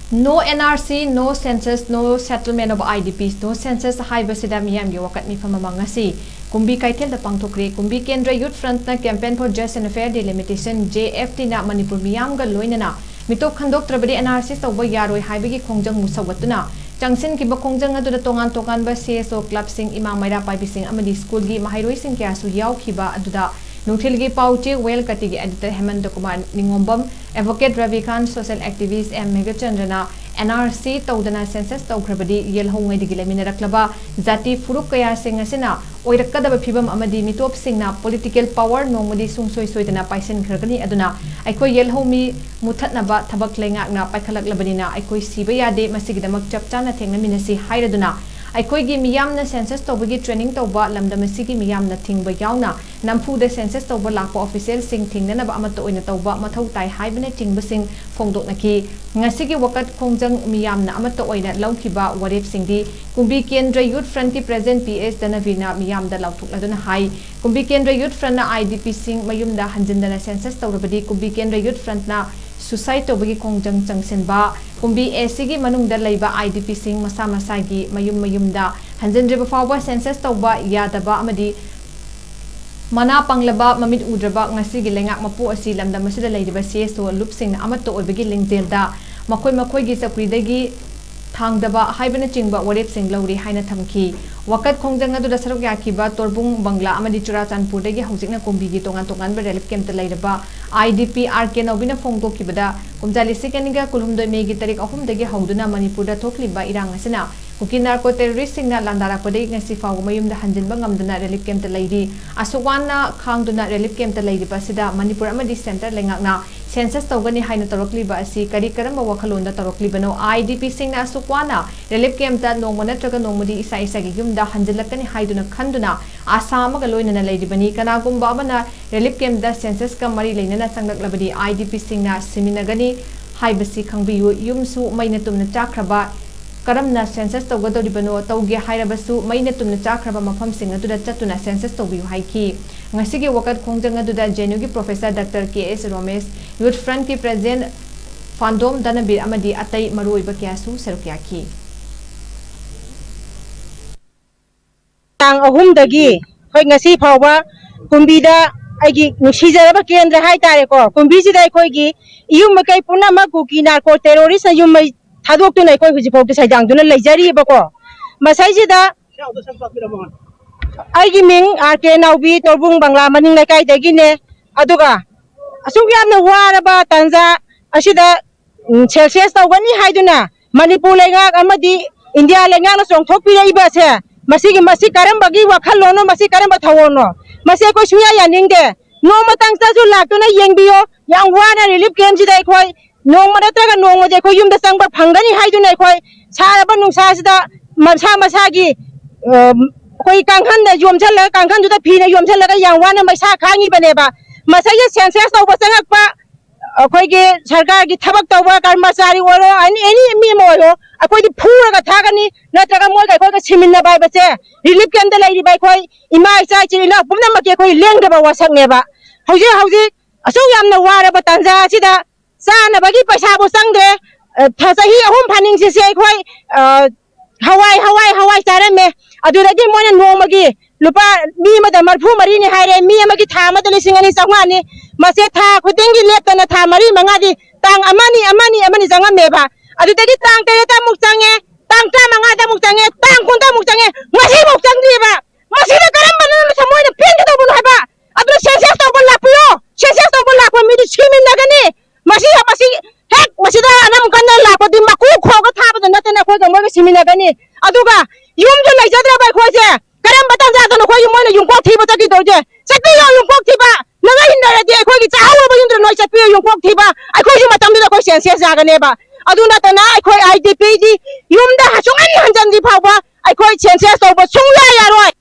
No NRC, no census, no settlement of IDPs, no census Haibashida Meeyamgi Wakat Meepham ngasi. KUMBI KEITHEL da PANGTHOKHRE. KUMBI Kendra Youth Front na Campaign for Just and Fair Delimitation JFT na manipur Meeyamga loinana. Mitop khandoktrabadi NRC tawba yaroi haibagi khongjang musawatuna. Changsin kiba khongjang adu da tongan ba CSO club sing imam maira paibising amadi school gi mahairoi sing kya su yaw khiba aduda Nuthilgi Pauche, Well Katigi editor Hemant Kumar Ningombam, Advocate Ravi Khan, social activist M. Megachandrana, NRC Taudana Census Taukrabadi, Yelhong Digilamina Klaba, Zati Furukaya Singasina, Oirakada Pibam Amadi Mitop Singna, political power, Nomadi Sungsoi Soitana, Paisen Kirkani Aduna, Aiko Yelhomi, Mutatnaba, Tabak Langakna, Pakalak Labanina, Aiko Sibaya de Masidamak Chaptana Tengaminasi, Hairaduna. Aikoigi miyamna census tawbagi training tawba lamdamasigi miyamna thingba yauna namfu de census tawba lakpa official sing thingna ba amato oina tawba mathau tai haibane tingba sing phongdoknaki ngasigi wakat khongjang miyamna amato oina lawkhiba warep singdi kumbi kendra youth front ki present PS danavina miyamda lawthukladuna hai kumbi kendra youth front na IDP sing mayumda hanjindana census tawrabadi kumbi kendra youth front na Society bagi kongjang changsenba kumbi SC gi manung da leiba IDP sing masa gi mayum da hanjendre ba fawa census tawba yadaba amadi mana panglaba mamit udraba ngasi gi lengak mapu asi lamda masida leiba CSO loop sing amato obagi lingzel da makoi gi sakri dagi thangdaba haibana chingba warep sing lawri haina thamki wakat khongjang adu da sarok yakiba torbung bangla amadi churachandpur dagi haujikna kumbi gi tongan ba relief camp ta leiraba IDP RK Nobina Fongto Kibada, Kumjali Sikaniga, Kulumdo Megi Tarik Ahum dagi Hauduna Manipura Tokliba Irang Asana, Kuki narco terrorist na Landara Pode Nasifa Mayum the Hanjin Bangam the relief camp the lady, Asuwana Kang do not relief camp the lady Pasida, Manipur Amadi Center Lengakna, Census Togani Haina Torokliba, Si Karikarama Wakalunda Toroklibano, IDP Sing Asukwana, relief camp that no Monatraga Nomodi Isaisagim, the Hanjilakani Haiduna Kanduna, Asama Galoin and a lady Bani Kanagum Babana, relief camp the census Kamari Lena Sandak Labadi, IDP Sing na Siminagani, Haibasi Kangbiu, Yumsu, Mainatum Chakraba. Karamna census tawgado dibano tawgi hairabasu mainatum na chakraba mafam sing aduda chatuna census tawbiu haiki ngasigi wakat khongjang aduda genugi professor Dr. KS Romesh youth front ki president fandom danabir amadi atai maruiba kyasu sarukyaki tang ahum dagi hoi ngasi phawba kumbida aigi nusijaraba kendra hai tare ko kumbi jida khoi gi iyum makai puna ma kuki narco terrorist ayum mai Hadok tu naik kau hujan pau tu saya jang tu na lejari bako. Masai jeda. Aigi ming RK Naubi torbung bangla maning naik dagi ne. Aduga. Asuknya na wara ba tanza asida Celsius tau gani hai tu na. Manipur lengak amadi India lengak na song thok pilih iba se. Masih karam bagi wakal lono masih karam bathawono. Masih kau suya ya ning de. No matang sa tu lak tu na yang bio yang wana relief camp jeda kau. Nong madatraga nong made ko yum da sangba phangani haidu nai khoi saraba nungsa sida masa gi koi kangkhan da yom chal la kangkhan du da phi na yom chal la yang wana mai sa khangi bane ba masa ye census taw ba sangak pa koi ge sarkar gi thabak taw ba karmachari oro any mi mo yo akoi di phura ga thagani natraga moi ga khoi ga simin na bai ba che relief camp da lai bai khoi ima isa chi la pumna ma ke khoi leng da ba wasak ne ba hauji aso yam na wara ba tanja sida Sana bagi paisa busang de, thasahi ahum paning sisi koi Hawaii cara me, adu lagi mana nong bagi lupa mi mada marfu mari ni hari mi magi thama tu lisingani sangani masih tha kudengi lep tanah tha mari mangadi tang amani jangan meba, adu lagi tang kaya ta muksange, tang ta mangada muksange, tang kunta muksange, masih muksang dia ba, masih ada karam mana semua ini pin kita bunuh ba, adu census tahu berlaku census tahu berlaku mi di cimin lagi masih hek masih dah anam kanda lah padi maku kau ke thapa tu nanti nak kau gambar ke sini lagi aduga yum tu lagi jadi apa kau je kerana batang jatuh nak kau yum mana yum kau tiba tak itu je sepi yum kau tiba naga hindar dia kau kita awal begini tu noi sepi yum kau tiba aku yum macam tu kau census jaga neba adu nanti nak kau IDP di yum dah sungai hanjam di bawah aku census tu bersungguh ya roy